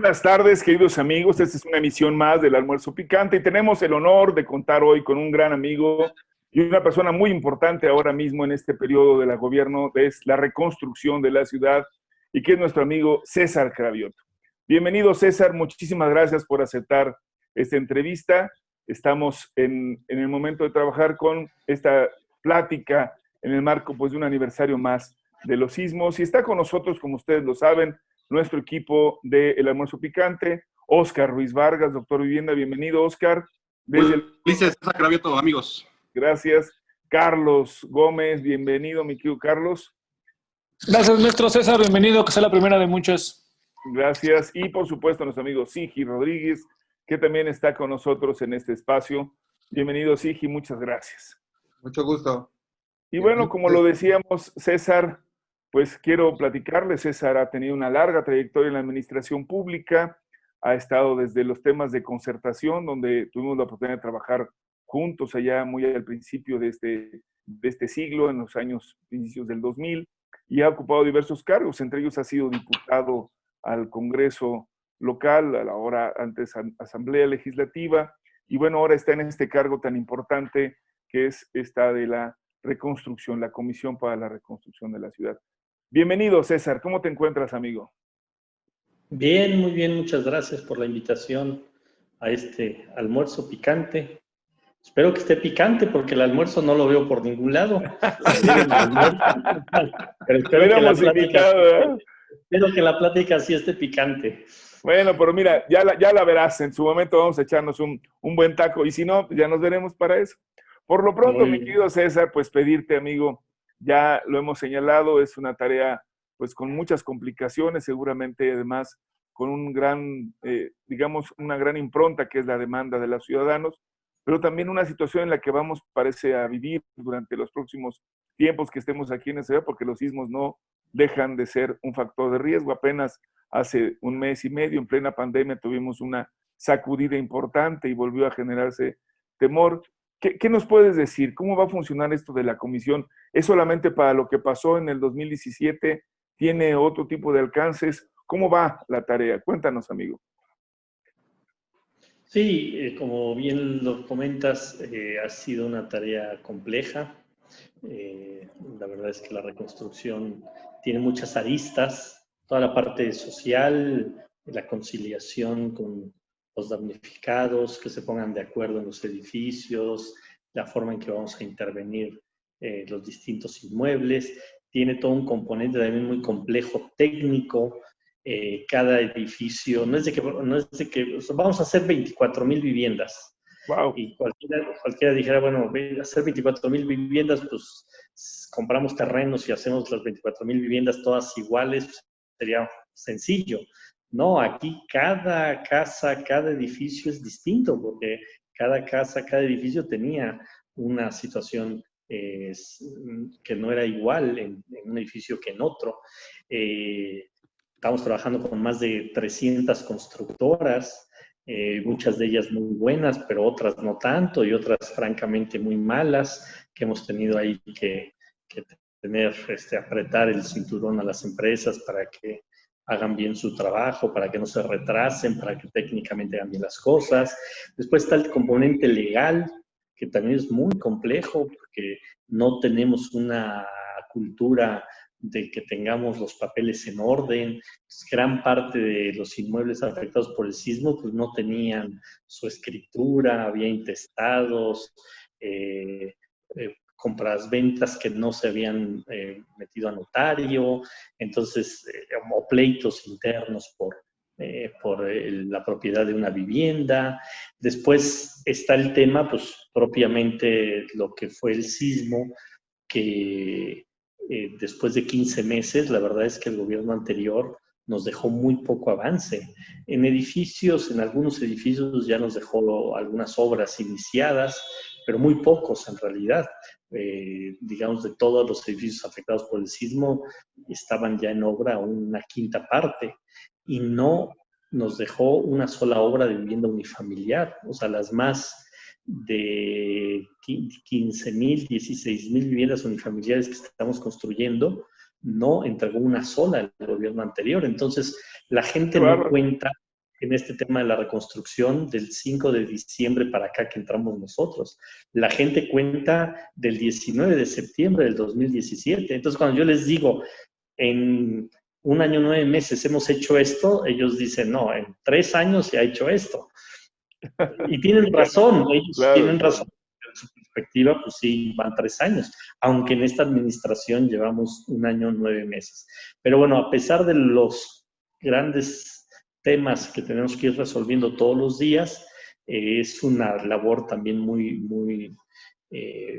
buenas tardes, queridos amigos. Esta es una emisión más del Almuerzo Picante y tenemos el honor de contar hoy con un gran amigo y una persona muy importante ahora mismo en este periodo de la gobierno, es la reconstrucción de la ciudad y que es nuestro amigo César Cravioto. Bienvenido, César. Muchísimas gracias por aceptar esta entrevista. Estamos en el momento de trabajar con esta plática en el marco pues, de un aniversario más de los sismos. Y está con nosotros, como ustedes lo saben, nuestro equipo de El Almuerzo Picante, Oscar Ruiz Vargas, doctor Vivienda. Bienvenido, Oscar. Felices, César Cravioto, amigos. Gracias. Carlos Gómez, bienvenido, mi querido Carlos. Gracias, maestro César. Bienvenido, que sea la primera de muchas. Gracias. Y, por supuesto, nuestro amigo Sigi Rodríguez, que también está con nosotros en este espacio. Bienvenido, Sigi. Muchas gracias. Mucho gusto. Y bueno, como lo decíamos, César, pues quiero platicarles. César ha tenido una larga trayectoria en la administración pública, ha estado desde los temas de concertación, donde tuvimos la oportunidad de trabajar juntos allá muy al principio de este siglo, en los años inicios del 2000, y ha ocupado diversos cargos. Entre ellos ha sido diputado al Congreso local, ahora antes Asamblea Legislativa, y bueno, ahora está en este cargo tan importante que es esta de la reconstrucción, la Comisión para la Reconstrucción de la Ciudad. Bienvenido, César. ¿Cómo te encuentras, amigo? Bien, muy bien. Muchas gracias por la invitación a este almuerzo picante. Espero que esté picante porque el almuerzo no lo veo por ningún lado. Pero espero que la plática sí esté picante. Bueno, pero mira, ya la verás. En su momento vamos a echarnos un buen taco y si no, ya nos veremos para eso. Por lo pronto, mi querido César, pues pedirte, amigo, ya lo hemos señalado, es una tarea pues con muchas complicaciones, seguramente además con un gran, digamos, una gran impronta que es la demanda de los ciudadanos, pero también una situación en la que vamos, parece, a vivir durante los próximos tiempos que estemos aquí en esta ciudad, porque los sismos no dejan de ser un factor de riesgo. Apenas hace un mes y medio, en plena pandemia, tuvimos una sacudida importante y volvió a generarse temor. ¿Qué nos puedes decir? ¿Cómo va a funcionar esto de la comisión? ¿Es solamente para lo que pasó en el 2017? ¿Tiene otro tipo de alcances? ¿Cómo va la tarea? Cuéntanos, amigo. Sí, como bien lo comentas, ha sido una tarea compleja. La verdad es que la reconstrucción tiene muchas aristas. Toda la parte social, la conciliación con los damnificados, que se pongan de acuerdo en los edificios, la forma en que vamos a intervenir los distintos inmuebles. Tiene todo un componente también muy complejo técnico. Cada edificio, no es de que vamos a hacer 24,000 viviendas. Wow. Y cualquiera dijera, bueno, hacer 24,000 viviendas, pues compramos terrenos y hacemos las 24,000 viviendas todas iguales, pues, sería sencillo. No, aquí cada casa, cada edificio es distinto, porque cada casa, cada edificio tenía una situación que no era igual en un edificio que en otro. Estamos trabajando con más de 300 constructoras, muchas de ellas muy buenas, pero otras no tanto, y otras francamente muy malas, que hemos tenido ahí que tener, apretar el cinturón a las empresas para que hagan bien su trabajo, para que no se retrasen, para que técnicamente hagan bien las cosas. Después está el componente legal, que también es muy complejo, porque no tenemos una cultura de que tengamos los papeles en orden. Pues, gran parte de los inmuebles afectados por el sismo pues no tenían su escritura, había intestados, compras-ventas que no se habían metido a notario, entonces, o pleitos internos por la propiedad de una vivienda. Después está el tema, pues propiamente lo que fue el sismo, que después de 15 meses, la verdad es que el gobierno anterior nos dejó muy poco avance. En algunos edificios ya nos dejó algunas obras iniciadas, pero muy pocos en realidad. Digamos, de todos los edificios afectados por el sismo, estaban ya en obra una quinta parte, y no nos dejó una sola obra de vivienda unifamiliar. O sea, las más de 15,000, 16,000 viviendas unifamiliares que estamos construyendo, no entregó una sola el gobierno anterior. Entonces, la gente no cuenta en este tema de la reconstrucción del 5 de diciembre para acá que entramos nosotros. La gente cuenta del 19 de septiembre del 2017. Entonces, cuando yo les digo, en 1 año, 9 meses hemos hecho esto, ellos dicen, no, en 3 años se ha hecho esto. Y tienen razón, ellos Claro, tienen razón. En su perspectiva, pues sí, van 3 años, aunque en esta administración llevamos 1 año, 9 meses. Pero bueno, a pesar de los grandes temas que tenemos que ir resolviendo todos los días, es una labor también muy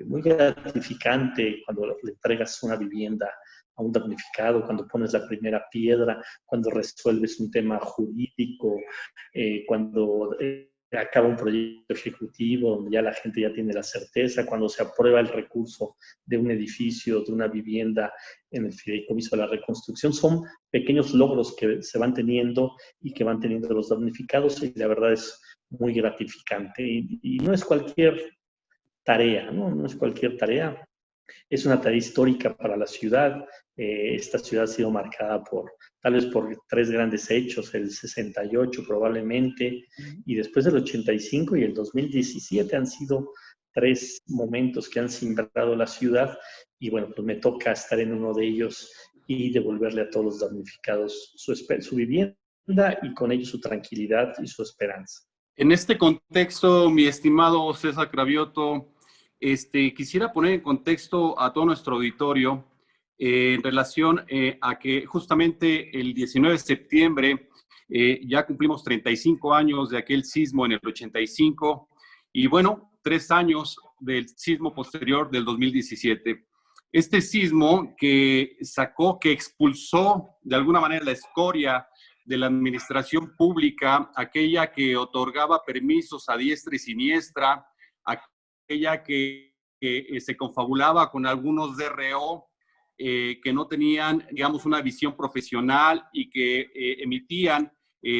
gratificante cuando le entregas una vivienda a un damnificado, cuando pones la primera piedra, cuando resuelves un tema jurídico, cuando acaba un proyecto ejecutivo donde ya la gente ya tiene la certeza, cuando se aprueba el recurso de un edificio, de una vivienda en el fideicomiso de la reconstrucción. Son pequeños logros que se van teniendo y que van teniendo los damnificados, y la verdad es muy gratificante. Y no es cualquier tarea, ¿no? No es cualquier tarea. Es una tarea histórica para la ciudad. Esta ciudad ha sido marcada tal vez por 3 grandes hechos, el 68 probablemente, y después del 85 y el 2017 han sido 3 momentos que han cimbrado la ciudad, y bueno, pues me toca estar en uno de ellos y devolverle a todos los damnificados su vivienda y con ello su tranquilidad y su esperanza. En este contexto, mi estimado César Cravioto, quisiera poner en contexto a todo nuestro auditorio en relación a que justamente el 19 de septiembre ya cumplimos 35 años de aquel sismo en el 85 y bueno, 3 años del sismo posterior del 2017. Este sismo que expulsó de alguna manera la escoria de la administración pública, aquella que otorgaba permisos a diestra y siniestra, aquella que se confabulaba con algunos DRO que no tenían, digamos, una visión profesional y que emitían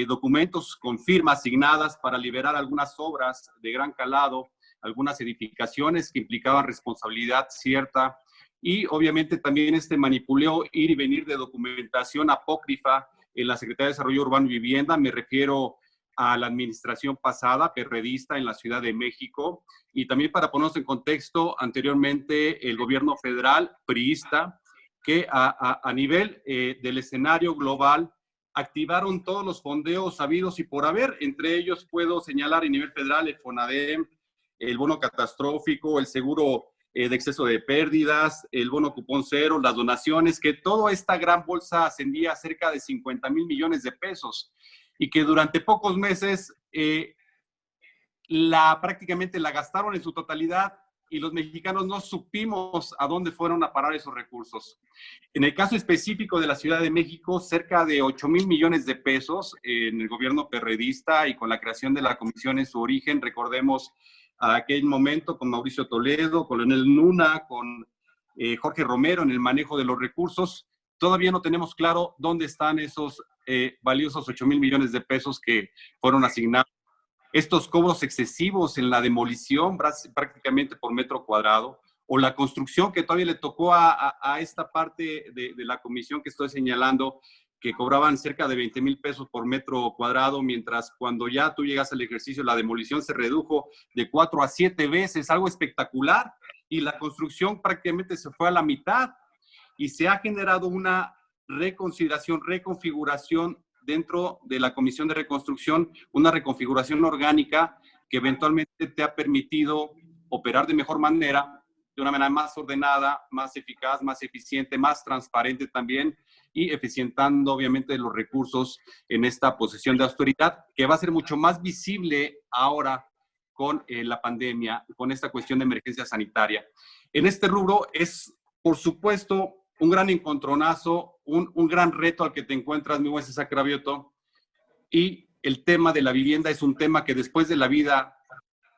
documentos con firmas asignadas para liberar algunas obras de gran calado, algunas edificaciones que implicaban responsabilidad cierta, y obviamente también manipuleo ir y venir de documentación apócrifa en la Secretaría de Desarrollo Urbano y Vivienda. Me refiero a la administración pasada, perredista, en la Ciudad de México, y también para ponernos en contexto, anteriormente el gobierno federal, priista, que a nivel del escenario global activaron todos los fondeos habidos y por haber. Entre ellos puedo señalar a nivel federal el FONADEM, el bono catastrófico, el seguro de exceso de pérdidas, el bono cupón cero, las donaciones, que toda esta gran bolsa ascendía a cerca de 50,000 millones de pesos y que durante pocos meses prácticamente la gastaron en su totalidad y los mexicanos no supimos a dónde fueron a parar esos recursos. En el caso específico de la Ciudad de México, cerca de 8,000 millones de pesos en el gobierno perredista y con la creación de la comisión en su origen. Recordemos a aquel momento con Mauricio Toledo, con Leonel Luna, con Jorge Romero en el manejo de los recursos. Todavía no tenemos claro dónde están esos valiosos 8,000 millones de pesos que fueron asignados. Estos cobros excesivos en la demolición prácticamente por metro cuadrado, o la construcción que todavía le tocó a esta parte de la comisión que estoy señalando, que cobraban cerca de 20,000 pesos por metro cuadrado, mientras cuando ya tú llegas al ejercicio, la demolición se redujo de 4 a 7 veces, algo espectacular, y la construcción prácticamente se fue a la mitad, y se ha generado una reconsideración, reconfiguración dentro de la Comisión de Reconstrucción, una reconfiguración orgánica que eventualmente te ha permitido operar de mejor manera, de una manera más ordenada, más eficaz, más eficiente, más transparente también, y eficientando obviamente los recursos en esta posición de austeridad, que va a ser mucho más visible ahora con la pandemia, con esta cuestión de emergencia sanitaria. En este rubro es, por supuesto, un gran encontronazo, un gran reto al que te encuentras, mi buen César Cravioto, y el tema de la vivienda es un tema que después de la vida,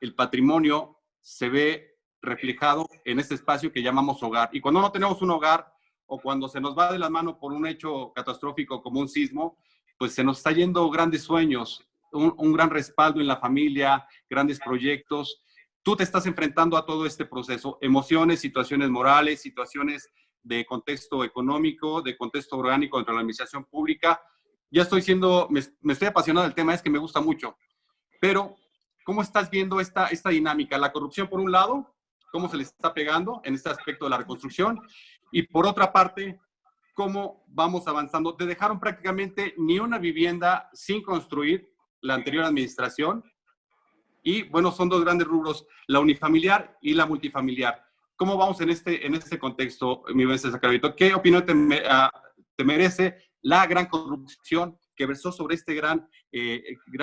el patrimonio se ve reflejado en este espacio que llamamos hogar. Y cuando no tenemos un hogar, o cuando se nos va de la mano por un hecho catastrófico como un sismo, pues se nos está yendo grandes sueños, un gran respaldo en la familia, grandes proyectos. Tú te estás enfrentando a todo este proceso, emociones, situaciones morales, situaciones de contexto económico, de contexto orgánico dentro de la administración pública. ya me estoy apasionado del tema, es que me gusta mucho. Pero, ¿cómo estás viendo esta dinámica? La corrupción, por un lado, ¿cómo se le está pegando en este aspecto de la reconstrucción? Y por otra parte, ¿cómo vamos avanzando? Te dejaron prácticamente ni una vivienda sin construir la anterior administración. Y, bueno, son dos grandes rubros, la unifamiliar y la multifamiliar. ¿Cómo vamos en este contexto, mi buen César Cravito? ¿Qué opinión te merece la gran corrupción que versó sobre gran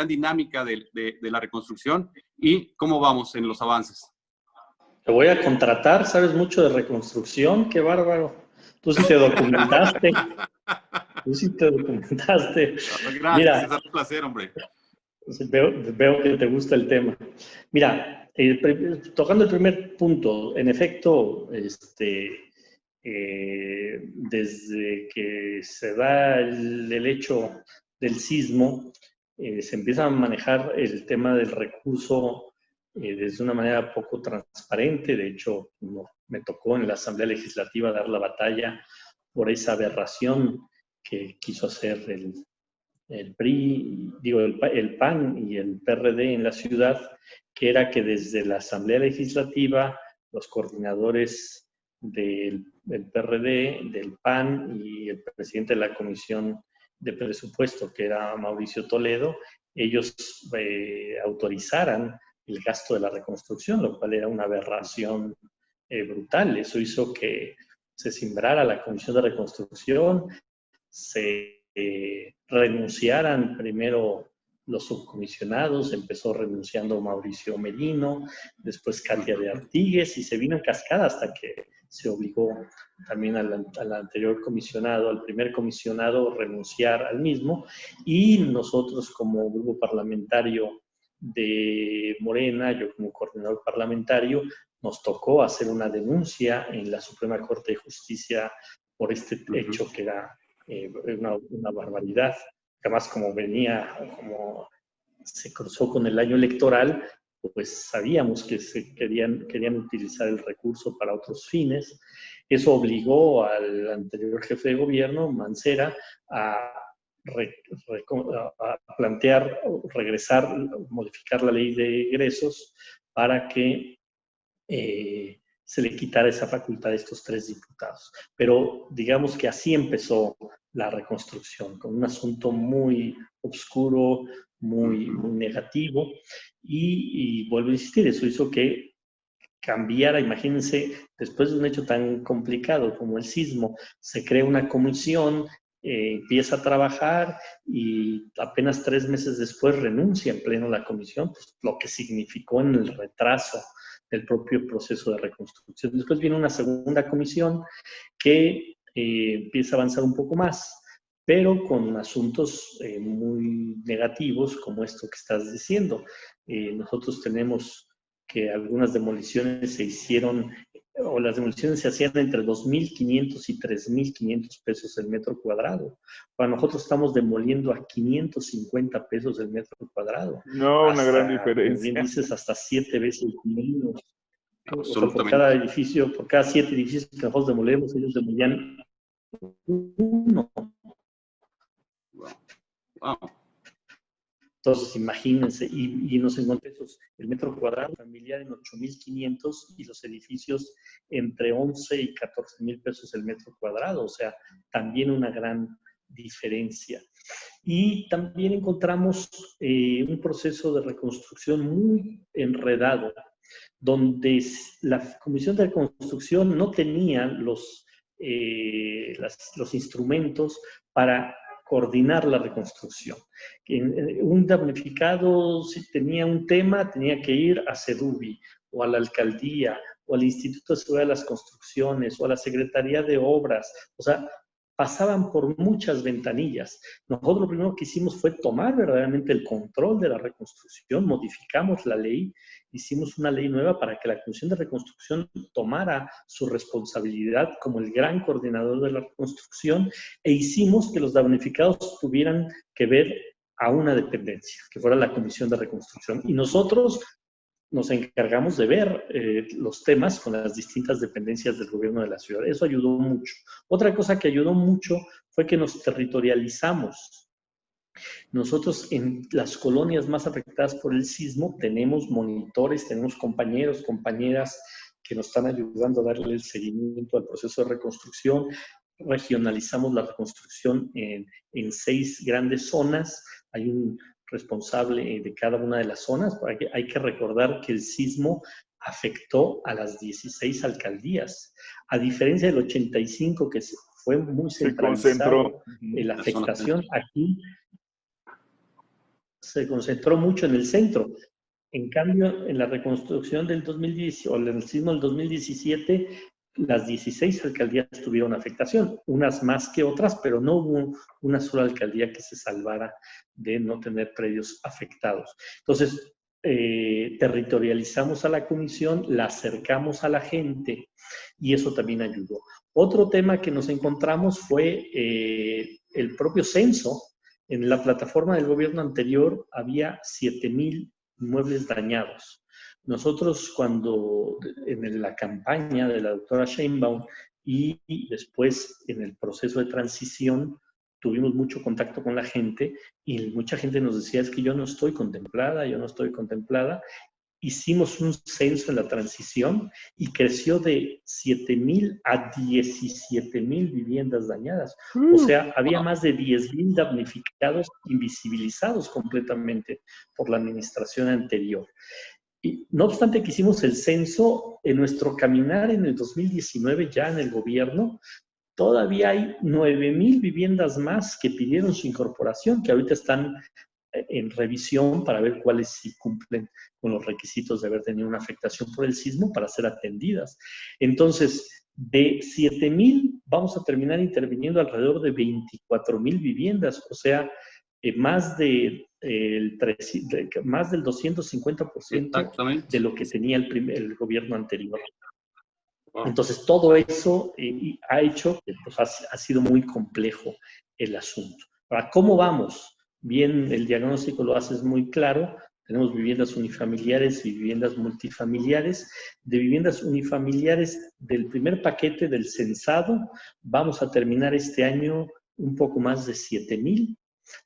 dinámica de la reconstrucción? ¿Y cómo vamos en los avances? Te voy a contratar, sabes mucho de reconstrucción, qué bárbaro. Tú sí te documentaste. Tú sí te documentaste. Gracias, Mira, César, un placer, hombre. Veo que te gusta el tema. Mira, tocando el primer punto, en efecto, desde que se da el hecho del sismo, se empieza a manejar el tema del recurso desde una manera poco transparente. De hecho, me tocó en la Asamblea Legislativa dar la batalla por esa aberración que quiso hacer el PRI, el PAN y el PRD en la ciudad, que era que desde la Asamblea Legislativa los coordinadores del PRD, del PAN y el presidente de la Comisión de Presupuesto, que era Mauricio Toledo, ellos autorizaran el gasto de la reconstrucción, lo cual era una aberración brutal. Eso hizo que se cimbrara la Comisión de Reconstrucción, se renunciaran primero los subcomisionados, empezó renunciando Mauricio Merino, después Katia de Artigues, y se vino en cascada hasta que se obligó también al anterior comisionado, al primer comisionado, a renunciar al mismo, y nosotros como grupo parlamentario de Morena, yo como coordinador parlamentario, nos tocó hacer una denuncia en la Suprema Corte de Justicia por este hecho que era una barbaridad. Además, como se cruzó con el año electoral, pues sabíamos que querían utilizar el recurso para otros fines. Eso obligó al anterior jefe de gobierno, Mancera, a plantear, regresar, modificar la ley de egresos para que se le quitara esa facultad a estos 3 diputados. Pero digamos que así empezó la reconstrucción, con un asunto muy oscuro, muy negativo, y vuelvo a insistir, eso hizo que cambiara. Imagínense, después de un hecho tan complicado como el sismo, se crea una comisión, empieza a trabajar y apenas 3 meses después renuncia en pleno la comisión, pues, lo que significó en el retraso del propio proceso de reconstrucción. Después viene una segunda comisión que empieza a avanzar un poco más, pero con asuntos muy negativos como esto que estás diciendo. Nosotros tenemos que algunas demoliciones se hicieron, o las demoliciones se hacían entre 2.500 y 3.500 pesos el metro cuadrado. Para nosotros estamos demoliendo a 550 pesos el metro cuadrado. No, una gran diferencia. Bien dices, hasta 7 veces menos. Absolutamente. O sea, por cada edificio, por cada 7 edificios que nosotros demolemos, ellos demolían 1. Wow. Entonces, imagínense, y nos encontramos el metro cuadrado familiar en 8.500 y los edificios entre 11 y 14.000 pesos el metro cuadrado. O sea, también una gran diferencia. Y también encontramos un proceso de reconstrucción muy enredado, donde la Comisión de Reconstrucción no tenía los instrumentos para coordinar la reconstrucción. Un damnificado, si tenía un tema, tenía que ir a CEDUBI o a la alcaldía o al Instituto de Seguridad de las Construcciones o a la Secretaría de Obras. O sea, pasaban por muchas ventanillas. Nosotros lo primero que hicimos fue tomar verdaderamente el control de la reconstrucción, modificamos la ley, hicimos una ley nueva para que la Comisión de Reconstrucción tomara su responsabilidad como el gran coordinador de la reconstrucción, e hicimos que los damnificados tuvieran que ver a una dependencia, que fuera la Comisión de Reconstrucción. Y nosotros nos encargamos de ver los temas con las distintas dependencias del gobierno de la ciudad. Eso ayudó mucho. Otra cosa que ayudó mucho fue que nos territorializamos Nosotros en las colonias más afectadas por el sismo tenemos monitores, tenemos compañeros, compañeras que nos están ayudando a darle el seguimiento al proceso de reconstrucción. Regionalizamos la reconstrucción en 6 grandes zonas. Hay un responsable de cada una de las zonas. Hay que recordar que el sismo afectó a las 16 alcaldías. A diferencia del 85, que fue muy centralizado, la afectación aquí se concentró mucho en el centro. En cambio, en la reconstrucción del 2010 o en el sismo del 2017, las 16 alcaldías tuvieron afectación, unas más que otras, pero no hubo una sola alcaldía que se salvara de no tener predios afectados. Entonces, territorializamos a la comisión, la acercamos a la gente y eso también ayudó. Otro tema que nos encontramos fue el propio censo. En la plataforma del gobierno anterior había 7,000 inmuebles dañados. Nosotros cuando en la campaña de la doctora Sheinbaum y después en el proceso de transición tuvimos mucho contacto con la gente y mucha gente nos decía, es que yo no estoy contemplada, yo no estoy contemplada. Hicimos un censo en la transición y creció de 7,000 a 17,000 viviendas dañadas. O sea, había más de 10,000 damnificados, invisibilizados completamente por la administración anterior. Y no obstante que hicimos el censo, en nuestro caminar en el 2019 ya en el gobierno, todavía hay 9,000 viviendas más que pidieron su incorporación, que ahorita están en revisión para ver cuáles sí cumplen con los requisitos de haber tenido una afectación por el sismo para ser atendidas. Entonces, de 7,000 vamos a terminar interviniendo alrededor de 24,000 viviendas, o sea, más del 250% de lo que tenía el gobierno anterior. Entonces, todo eso ha hecho que pues, ha sido muy complejo el asunto. Ahora, ¿cómo vamos? Bien, el diagnóstico lo haces muy claro. Tenemos viviendas unifamiliares y viviendas multifamiliares. De viviendas unifamiliares, del primer paquete del censado, vamos a terminar este año un poco más de 7,000.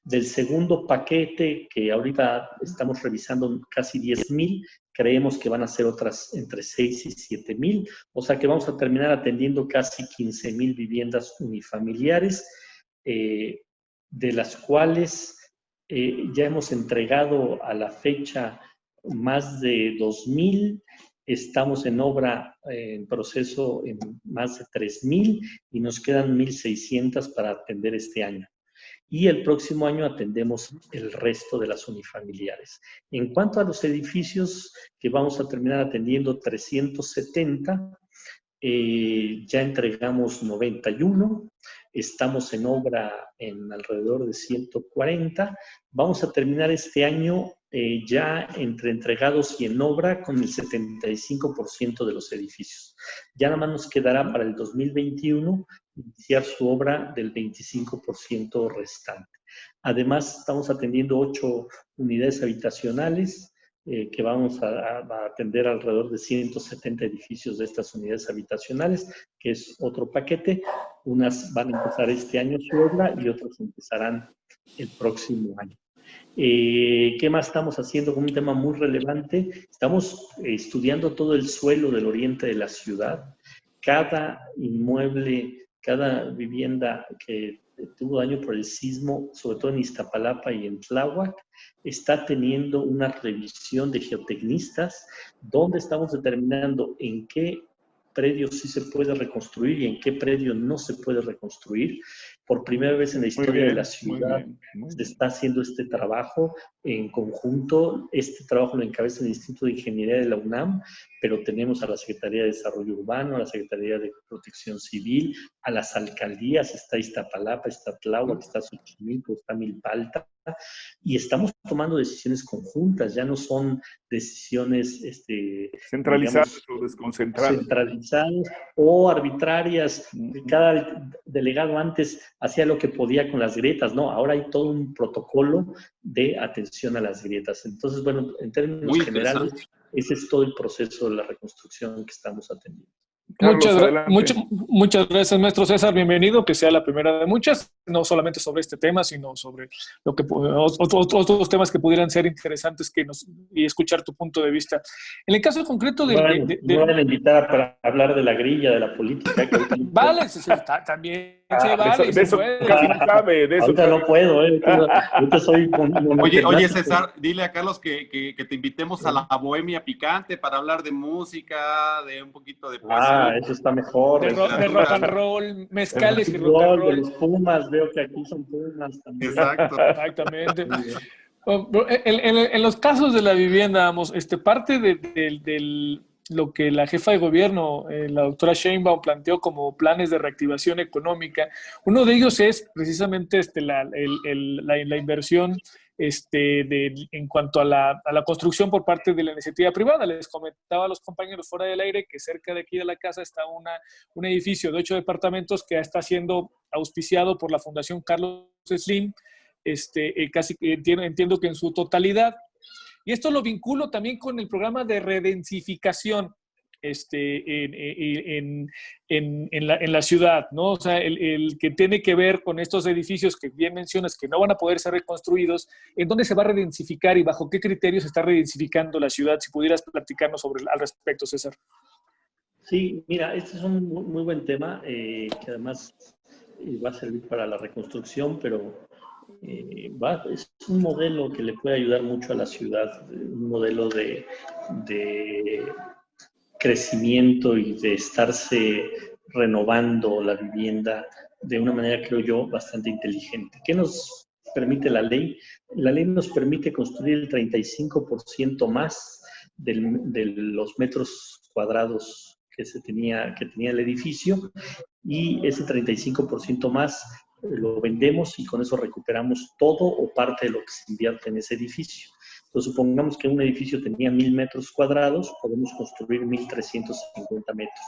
Del segundo paquete, que ahorita estamos revisando casi 10,000, creemos que van a ser otras entre 6 y 7,000, o sea que vamos a terminar atendiendo casi 15,000 viviendas unifamiliares, de las cuales ya hemos entregado a la fecha más de 2,000, estamos en obra, en proceso en más de 3,000 y nos quedan 1,600 para atender este año. Y el próximo año atendemos el resto de las unifamiliares. En cuanto a los edificios que vamos a terminar atendiendo 370, ya entregamos 91, estamos en obra en alrededor de 140. Vamos a terminar este año ya entre entregados y en obra con el 75% de los edificios. Ya nada más nos quedará para el 2021 iniciar su obra del 25% restante. Además, estamos atendiendo 8 unidades habitacionales, que vamos a atender alrededor de 170 edificios de estas unidades habitacionales, que es otro paquete. Unas van a empezar este año su obra y otras empezarán el próximo año. ¿Qué más estamos haciendo con un tema muy relevante? Estamos estudiando todo el suelo del oriente de la ciudad. Cada inmueble, cada vivienda que tuvo daño por el sismo, sobre todo en Iztapalapa y en Tláhuac, está teniendo una revisión de geotecnistas donde estamos determinando en qué predio sí se puede reconstruir y en qué predio no se puede reconstruir. Por primera vez en la historia de la ciudad se está haciendo este trabajo en conjunto. Este trabajo lo encabeza el Instituto de Ingeniería de la UNAM, pero tenemos a la Secretaría de Desarrollo Urbano, a la Secretaría de Protección Civil, a las alcaldías, está Iztapalapa, está Tláhuac, está Xochimilco, está Milpalta, y estamos tomando decisiones conjuntas, ya no son decisiones centralizadas, digamos, o desconcentradas. Centralizadas o arbitrarias. Cada delegado antes hacía lo que podía con las grietas, no, ahora hay todo un protocolo de atención a las grietas. Entonces, bueno, en términos generales, ese es todo el proceso de la reconstrucción que estamos atendiendo. Carlos, adelante. Muchas gracias, maestro César. Bienvenido, que sea la primera de muchas, no solamente sobre este tema, sino sobre lo que otros temas que pudieran ser interesantes y escuchar tu punto de vista. En el caso concreto Me van a invitar para hablar de la grilla, de la política. Vale, también se vale. De eso casi no sabe. De eso ahorita no puedo, ahorita soy Oye, César, dile a Carlos que te invitemos a la Bohemia Picante para hablar de música, de un poquito de poesía. Eso está mejor. De rock and roll, mezcales y rock and roll. De los Pumas, veo que aquí son Pumas también. Exacto. Exactamente. En los casos de la vivienda, vamos, parte de lo que la jefa de gobierno, la doctora Sheinbaum, planteó como planes de reactivación económica, uno de ellos es precisamente la inversión en cuanto a la construcción por parte de la iniciativa privada. Les comentaba a los compañeros fuera del aire que cerca de aquí de la casa está un edificio de 8 departamentos que está siendo auspiciado por la Fundación Carlos Slim, entiendo que en su totalidad. Y esto lo vinculo también con el programa de redensificación en la ciudad, ¿no? O sea, el que tiene que ver con estos edificios que bien mencionas que no van a poder ser reconstruidos, ¿en dónde se va a redensificar y bajo qué criterios se está redensificando la ciudad? Si pudieras platicarnos al respecto, César. Sí, mira, este es un muy buen tema que además va a servir para la reconstrucción, pero es un modelo que le puede ayudar mucho a la ciudad, un modelo de crecimiento y de estarse renovando la vivienda de una manera, creo yo, bastante inteligente. ¿Qué nos permite la ley? La ley nos permite construir el 35% más de los metros cuadrados que tenía el edificio, y ese 35% más lo vendemos y con eso recuperamos todo o parte de lo que se invierte en ese edificio. Entonces, supongamos que un edificio tenía 1,000 metros cuadrados, podemos construir 1,350 metros.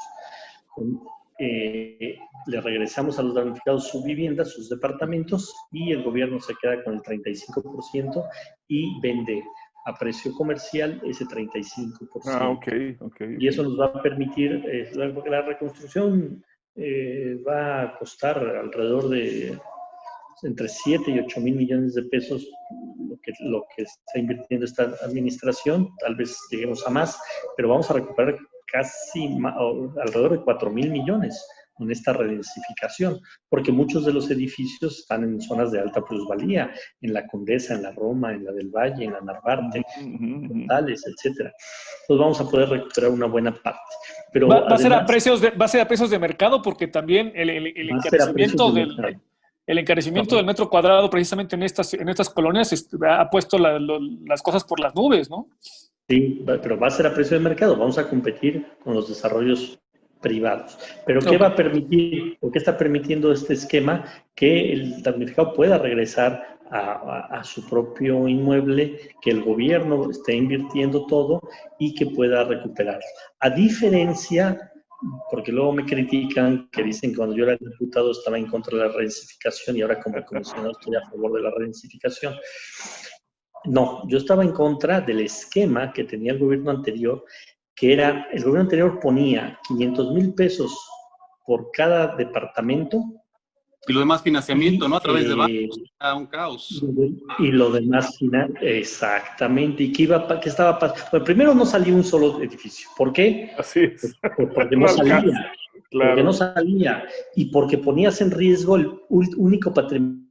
Le regresamos a los damnificados su vivienda, sus departamentos, y el gobierno se queda con el 35% y vende a precio comercial ese 35%. Okay. Y eso nos va a permitir, la reconstrucción va a costar alrededor de entre 7 y 8 mil millones de pesos lo que está invirtiendo esta administración. Tal vez lleguemos a más, pero vamos a recuperar alrededor de 4 mil millones en esta redensificación, porque muchos de los edificios están en zonas de alta plusvalía, en la Condesa, en la Roma, en la del Valle, en la Narvarte, Portales, etcétera. Entonces vamos a poder recuperar una buena parte. Pero va a ser a precios de mercado, porque también el encarecimiento del metro cuadrado precisamente en estas colonias ha puesto las cosas por las nubes, ¿no? Sí, pero va a ser a precio de mercado. Vamos a competir con los desarrollos privados. ¿Pero qué va a permitir, o qué está permitiendo este esquema? Que el damnificado pueda regresar a su propio inmueble, que el gobierno esté invirtiendo todo y que pueda recuperarlo. A diferencia, porque luego me critican, que dicen que cuando yo era diputado estaba en contra de la redensificación y ahora como comisionado estoy a favor de la redensificación. No, yo estaba en contra del esquema que tenía el gobierno anterior, que era, el gobierno anterior ponía 500,000 pesos por cada departamento. Y lo demás financiamiento, ¿no? A través de bancos, era un caos. Y lo demás, exactamente. ¿Y qué estaba pasando? Bueno, primero no salió un solo edificio. ¿Por qué? Así es. Porque no salía. Claro. Porque no salía. Y porque ponías en riesgo el único patrimonio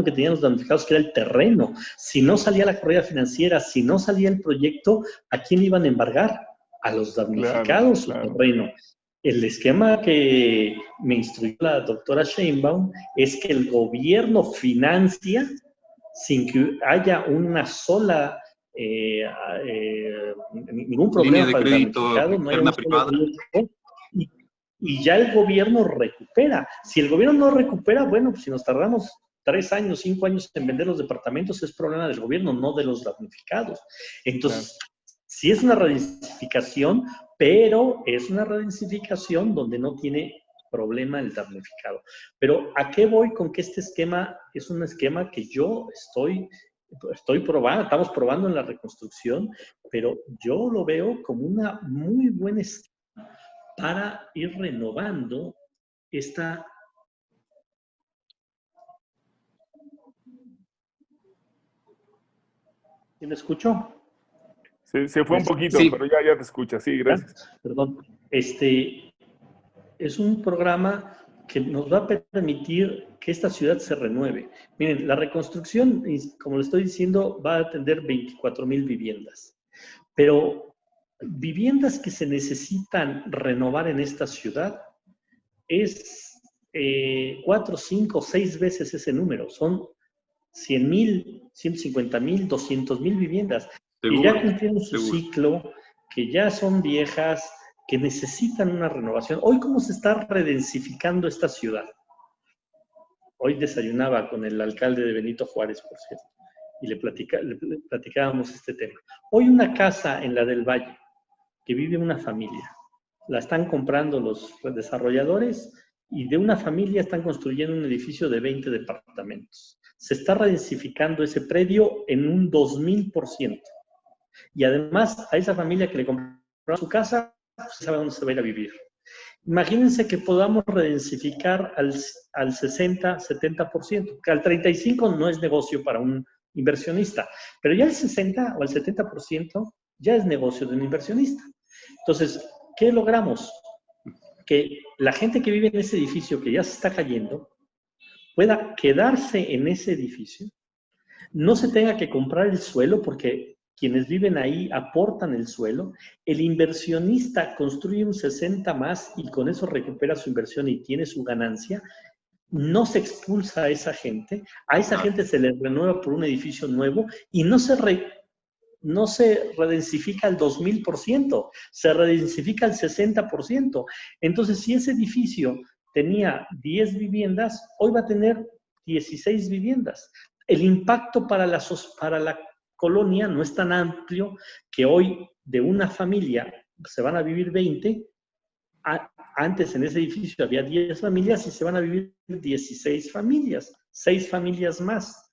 que tenían los damnificados, que era el terreno. Si no salía la corrida financiera, si no salía el proyecto, ¿a quién iban a embargar? A los damnificados su terreno. El esquema que me instruyó la doctora Sheinbaum es que el gobierno financia sin que haya una sola, ningún problema línea de para crédito, el damnificado, no hay una privada. Y ya el gobierno recupera. Si el gobierno no recupera, bueno, pues si nos tardamos 3 años, 5 años en vender los departamentos, es problema del gobierno, no de los damnificados. Entonces, sí es una redensificación, pero es una redensificación donde no tiene problema el damnificado. Pero ¿a qué voy con que este esquema es un esquema que yo estoy probando, estamos probando en la reconstrucción, pero yo lo veo como una muy buena esquema, para ir renovando esta... ¿Sí me escuchó? Se fue un poquito, Sí. pero ya te escucha. Sí, gracias. Perdón. Es un programa que nos va a permitir que esta ciudad se renueve. Miren, la reconstrucción, como le estoy diciendo, va a atender 24,000 viviendas. Pero viviendas que se necesitan renovar en esta ciudad es 4, 5, 6 veces ese número. Son 100,000, 150,000, 200,000 viviendas que ya cumplieron su ciclo, que ya son viejas, que necesitan una renovación. Hoy, ¿cómo se está redensificando esta ciudad? Hoy desayunaba con el alcalde de Benito Juárez, por cierto, y le platicábamos este tema. Hoy una casa en la del Valle, que vive una familia, la están comprando los desarrolladores y de una familia están construyendo un edificio de 20 departamentos. Se está redensificando ese predio en un 2,000%. Y además, a esa familia que le compraron su casa, pues sabe dónde se va a ir a vivir. Imagínense que podamos redensificar al 60, 70%, que al 35% no es negocio para un inversionista, pero ya el 60 o el 70% ya es negocio de un inversionista. Entonces, ¿qué logramos? Que la gente que vive en ese edificio que ya se está cayendo pueda quedarse en ese edificio, no se tenga que comprar el suelo porque quienes viven ahí aportan el suelo, el inversionista construye un 60 más y con eso recupera su inversión y tiene su ganancia, no se expulsa a esa gente se le renueva por un edificio nuevo y no se redensifica al 2,000%, se redensifica al 60%. Entonces, si ese edificio tenía 10 viviendas, hoy va a tener 16 viviendas. El impacto para la colonia no es tan amplio que hoy de una familia se van a vivir 20. Antes en ese edificio había 10 familias y se van a vivir 16 familias, 6 familias más.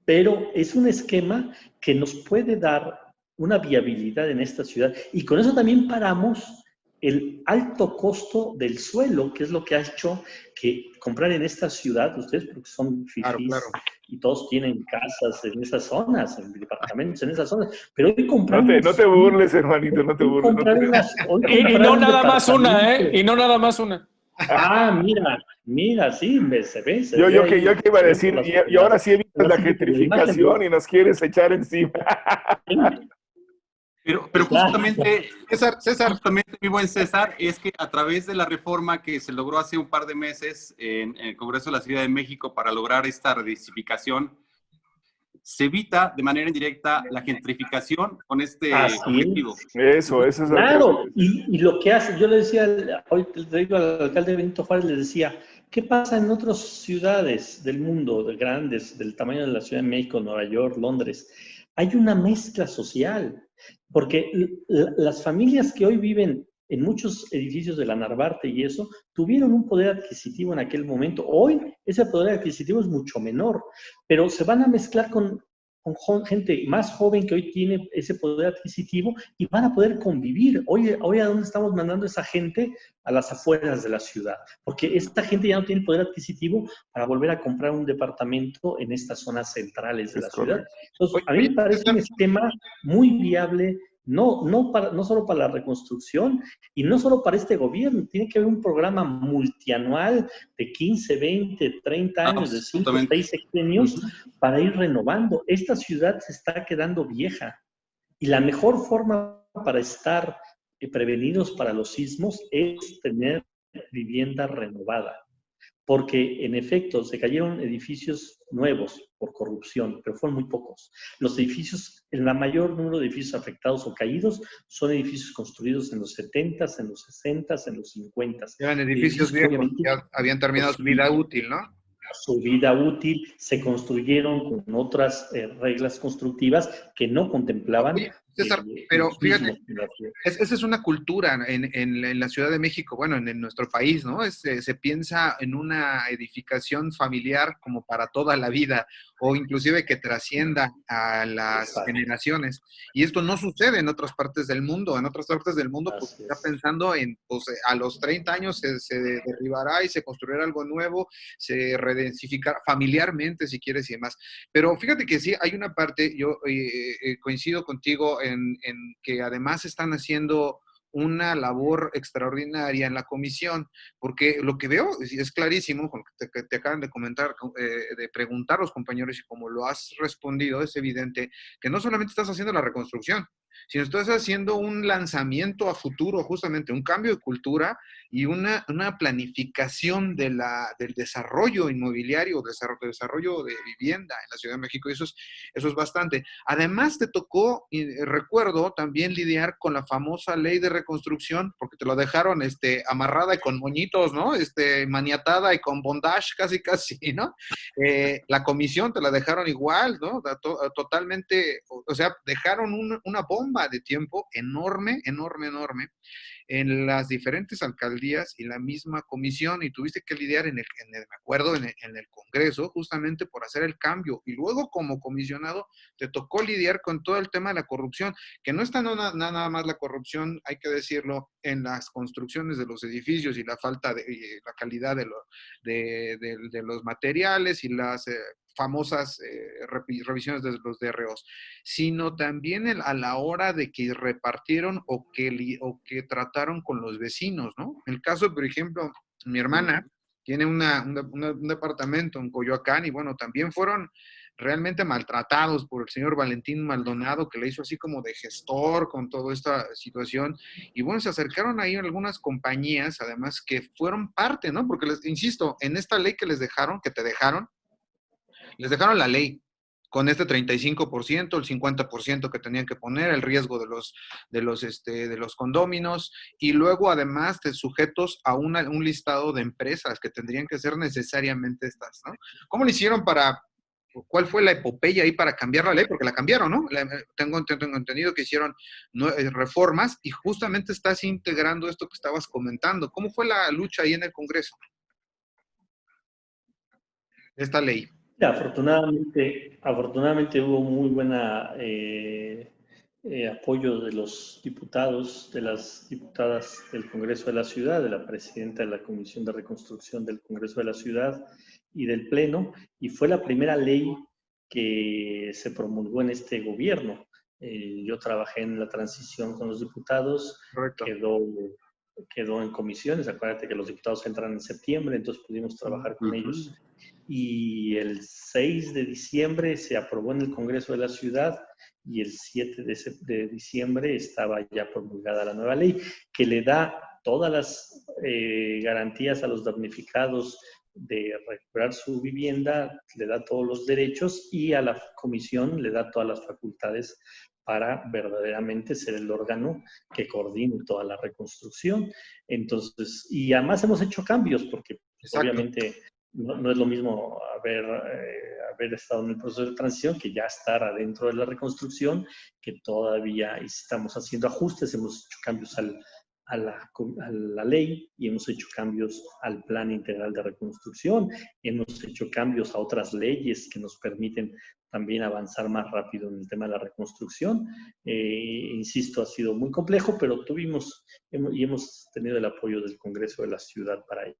Pero es un esquema que nos puede dar una viabilidad en esta ciudad. Y con eso también paramos el alto costo del suelo, que es lo que ha hecho que comprar en esta ciudad, ustedes porque son fifís, claro. Y todos tienen casas en esas zonas, en departamentos en esas zonas, pero hoy compramos... No te burles, hermanito, no te burles. Y no nada más una, ¿eh? Y no nada más una. Ah, mira, sí, se ve. Yo que iba a decir, y ahora sí evitas la gentrificación y nos quieres echar encima. Pero justamente, César, justamente, mi buen César, es que a través de la reforma que se logró hace un par de meses en el Congreso de la Ciudad de México para lograr esta redensificación, se evita de manera indirecta la gentrificación con este objetivo. Eso es claro, y lo que hace, yo le decía, hoy le digo al alcalde de Benito Juárez, le decía, ¿qué pasa en otras ciudades del mundo, de grandes, del tamaño de la Ciudad de México, Nueva York, Londres? Hay una mezcla social, porque las familias que hoy viven en muchos edificios de la Narvarte y eso, tuvieron un poder adquisitivo en aquel momento. Hoy ese poder adquisitivo es mucho menor, pero se van a mezclar con gente más joven que hoy tiene ese poder adquisitivo y van a poder convivir. Hoy ¿a dónde estamos mandando esa gente? A las afueras de la ciudad, porque esta gente ya no tiene poder adquisitivo para volver a comprar un departamento en estas zonas centrales de la ciudad. Entonces, a mí me parece un esquema muy viable, no solo para la reconstrucción y no solo para este gobierno. Tiene que haber un programa multianual de 15, 20, 30 años, de 5, 6 sexenios para ir renovando. Esta ciudad se está quedando vieja y la mejor forma para estar prevenidos para los sismos es tener vivienda renovada. Porque, en efecto, se cayeron edificios nuevos por corrupción, pero fueron muy pocos. Los edificios, el mayor número de edificios afectados o caídos son edificios construidos en los 70s, en los 60s, en los 50s. Eran edificios viejos, ya habían terminado su vida útil, ¿no? Su vida útil, se construyeron con otras reglas constructivas que no contemplaban César, pero fíjate, esa es una cultura en la Ciudad de México, bueno, en nuestro país, ¿no? Se piensa en una edificación familiar como para toda la vida, o inclusive que trascienda a las generaciones. Y esto no sucede en otras partes del mundo. En otras partes del mundo, pues, está pensando en, pues, a los 30 años se derribará y se construirá algo nuevo, se redensificará familiarmente, si quieres, y demás. Pero fíjate que sí, hay una parte, yo coincido contigo en que además están haciendo una labor extraordinaria en la comisión, porque lo que veo es clarísimo, con lo que te acaban de comentar, de preguntar los compañeros y como lo has respondido, es evidente que no solamente estás haciendo la reconstrucción, sino estás haciendo un lanzamiento a futuro, justamente un cambio de cultura y una planificación del desarrollo inmobiliario, desarrollo de vivienda en la Ciudad de México, y eso es bastante. Además, te tocó, recuerdo, también lidiar con la famosa ley de reconstrucción, porque te lo dejaron amarrada y con moñitos, ¿no? Maniatada y con bondage, casi, ¿no? La comisión te la dejaron igual, ¿no? Totalmente, o sea, dejaron una bomba de tiempo enorme, en las diferentes alcaldías y la misma comisión, y tuviste que lidiar me acuerdo, en el Congreso, justamente por hacer el cambio, y luego como comisionado te tocó lidiar con todo el tema de la corrupción, que no está nada más la corrupción, hay que decirlo, en las construcciones de los edificios y la falta de la calidad de los materiales y las famosas revisiones de los DROs, sino también a la hora de que repartieron o que trataron con los vecinos, ¿no? El caso, por ejemplo, mi hermana tiene un departamento en Coyoacán y bueno, también fueron realmente maltratados por el señor Valentín Maldonado, que le hizo así como de gestor con toda esta situación. Y bueno, se acercaron ahí algunas compañías, además, que fueron parte, ¿no? Porque les insisto, en esta ley que les dejaron, les dejaron la ley con este 35%, el 50% que tenían que poner, el riesgo de los condóminos, y luego además de sujetos a un listado de empresas que tendrían que ser necesariamente estas, ¿no? ¿Cómo lo hicieron cuál fue la epopeya ahí para cambiar la ley? Porque la cambiaron, ¿no? Tengo entendido que hicieron reformas y justamente estás integrando esto que estabas comentando. ¿Cómo fue la lucha ahí en el Congreso? Esta ley. Afortunadamente hubo muy buena apoyo de los diputados, de las diputadas del Congreso de la Ciudad, de la presidenta de la Comisión de Reconstrucción del Congreso de la Ciudad y del Pleno, y fue la primera ley que se promulgó en este gobierno. Yo trabajé en la transición con los diputados, quedó en comisiones. Acuérdate que los diputados entran en septiembre, entonces pudimos trabajar con ellos. Y el 6 de diciembre se aprobó en el Congreso de la Ciudad y el 7 de diciembre estaba ya promulgada la nueva ley que le da todas las garantías a los damnificados de recuperar su vivienda, le da todos los derechos y a la comisión le da todas las facultades para verdaderamente ser el órgano que coordine toda la reconstrucción. Entonces, y además hemos hecho cambios porque obviamente no es lo mismo haber estado en el proceso de transición que ya estar adentro de la reconstrucción, que todavía estamos haciendo ajustes, hemos hecho cambios a la ley y hemos hecho cambios al plan integral de reconstrucción, hemos hecho cambios a otras leyes que nos permiten también avanzar más rápido en el tema de la reconstrucción. Insisto, ha sido muy complejo, pero hemos tenido el apoyo del Congreso de la Ciudad para ello.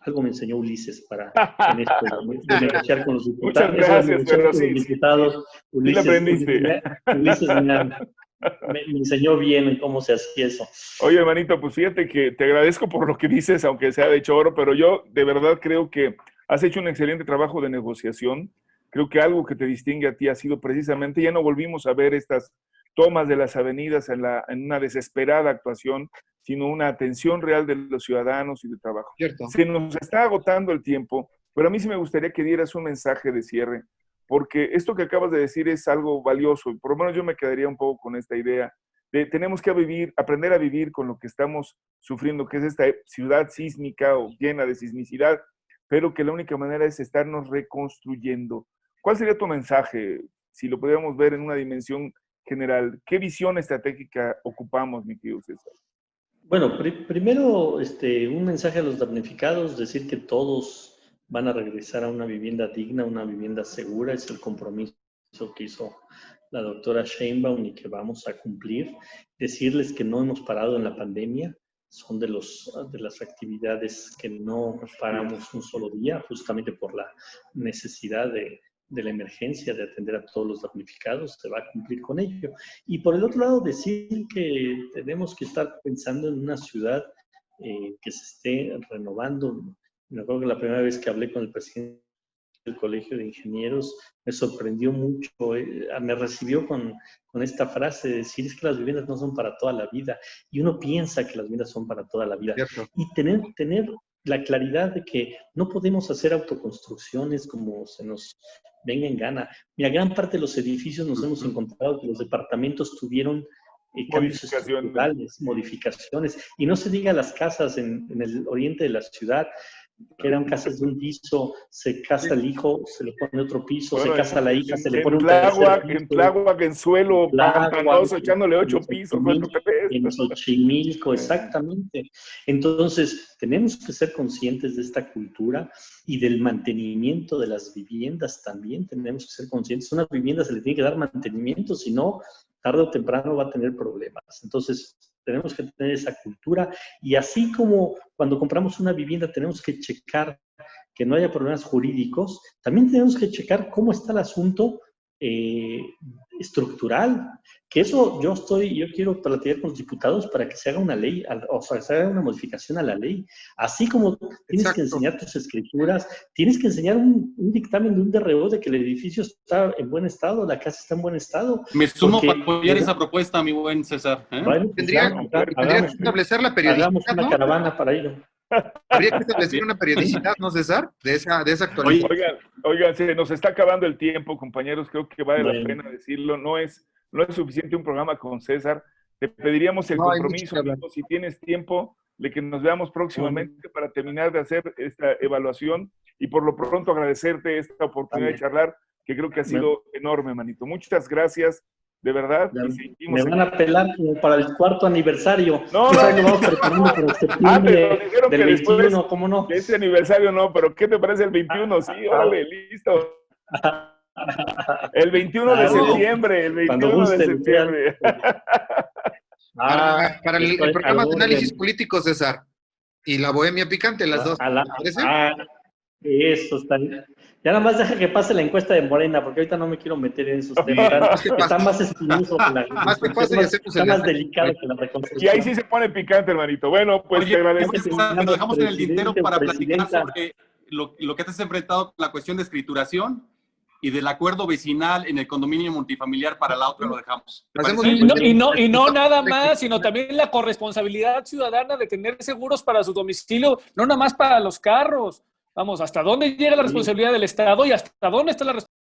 Algo me enseñó Ulises en esto de negociar con los diputados. Muchas gracias, pero sí. Ulises, sí aprendiste. Ulises me enseñó bien en cómo se hacía eso. Oye, hermanito, pues fíjate que te agradezco por lo que dices, aunque sea de choro, pero yo de verdad creo que has hecho un excelente trabajo de negociación. Creo que algo que te distingue a ti ha sido precisamente, ya no volvimos a ver estas tomas de las avenidas en una desesperada actuación, sino una atención real de los ciudadanos y de trabajo. Cierto. Se nos está agotando el tiempo, pero a mí sí me gustaría que dieras un mensaje de cierre, porque esto que acabas de decir es algo valioso, y por lo menos yo me quedaría un poco con esta idea de tenemos que aprender a vivir con lo que estamos sufriendo, que es esta ciudad sísmica o llena de sismicidad, pero que la única manera es estarnos reconstruyendo. ¿Cuál sería tu mensaje, si lo pudiéramos ver en una dimensión general? ¿Qué visión estratégica ocupamos, mi querido César? Bueno, primero, un mensaje a los damnificados, decir que todos van a regresar a una vivienda digna, una vivienda segura, es el compromiso que hizo la doctora Sheinbaum y que vamos a cumplir. Decirles que no hemos parado en la pandemia, son de las actividades que no paramos un solo día, justamente por la necesidad de la emergencia de atender a todos los damnificados, se va a cumplir con ello. Y por el otro lado, decir que tenemos que estar pensando en una ciudad que se esté renovando. Me acuerdo que la primera vez que hablé con el presidente del Colegio de Ingenieros me sorprendió mucho, me recibió con esta frase de decir, es que las viviendas no son para toda la vida, y uno piensa que las viviendas son para toda la vida. Cierto. Y tener la claridad de que no podemos hacer autoconstrucciones como se nos venga en gana. Mira, gran parte de los edificios nos hemos encontrado que los departamentos tuvieron cambios estructurales, modificaciones, y no se diga las casas en el oriente de la ciudad, que eran casas de un piso, se casa el hijo, se le pone otro piso, bueno, se casa la hija, se le pone un tercer piso. En Tláhuac, en suelo pantanoso, echándole 8 pisos. En Xochimilco, exactamente. Entonces, tenemos que ser conscientes de esta cultura y del mantenimiento de las viviendas también. Tenemos que ser conscientes. Una vivienda se le tiene que dar mantenimiento, si no, tarde o temprano va a tener problemas. Entonces, tenemos que tener esa cultura, y así como cuando compramos una vivienda tenemos que checar que no haya problemas jurídicos, también tenemos que checar cómo está el asunto estructural, que eso yo quiero platicar con los diputados para que se haga una ley, o sea, se haga una modificación a la ley, así como tienes que enseñar tus escrituras, tienes que enseñar un dictamen de un DRO de que el edificio está en buen estado, la casa está en buen estado. Me sumo para apoyar esa propuesta, mi buen César. Bueno, tendría que establecer la periodicidad, hagamos una caravana para ello. Habría que establecer una periodicidad, ¿no, César? De esa actualización. Oigan, se nos está acabando el tiempo, compañeros. Creo que vale la pena decirlo. No es suficiente un programa con César. Te pediríamos el compromiso, amigo, si tienes tiempo, de que nos veamos próximamente para terminar de hacer esta evaluación, y por lo pronto agradecerte esta oportunidad de charlar, que creo que ha sido enorme, manito. Muchas gracias. De verdad. Me van a pelar como para el 4º aniversario. No, vamos preparando para septiembre del 21, ¿cómo no? Ese aniversario no, pero ¿qué te parece el 21? Sí, órale, listo. El 21 de septiembre, el 21 de septiembre. Para el programa de análisis político, César. Y la Bohemia Picante, las dos. Eso está bien. Ya nada más deja que pase la encuesta de Morena, porque ahorita no me quiero meter en esos temas. Está más espinoso que está más delicado que la reconstrucción. Y ahí sí se pone picante, hermanito. Bueno, pues te agradezco. Lo dejamos en el tintero para platicar sobre lo que te has enfrentado con la cuestión de escrituración y del acuerdo vecinal en el condominio multifamiliar. Para la otra lo dejamos. Y no nada más, sino también la corresponsabilidad ciudadana de tener seguros para su domicilio, no nada más para los carros. Vamos, ¿hasta dónde llega la responsabilidad del Estado y hasta dónde está la responsabilidad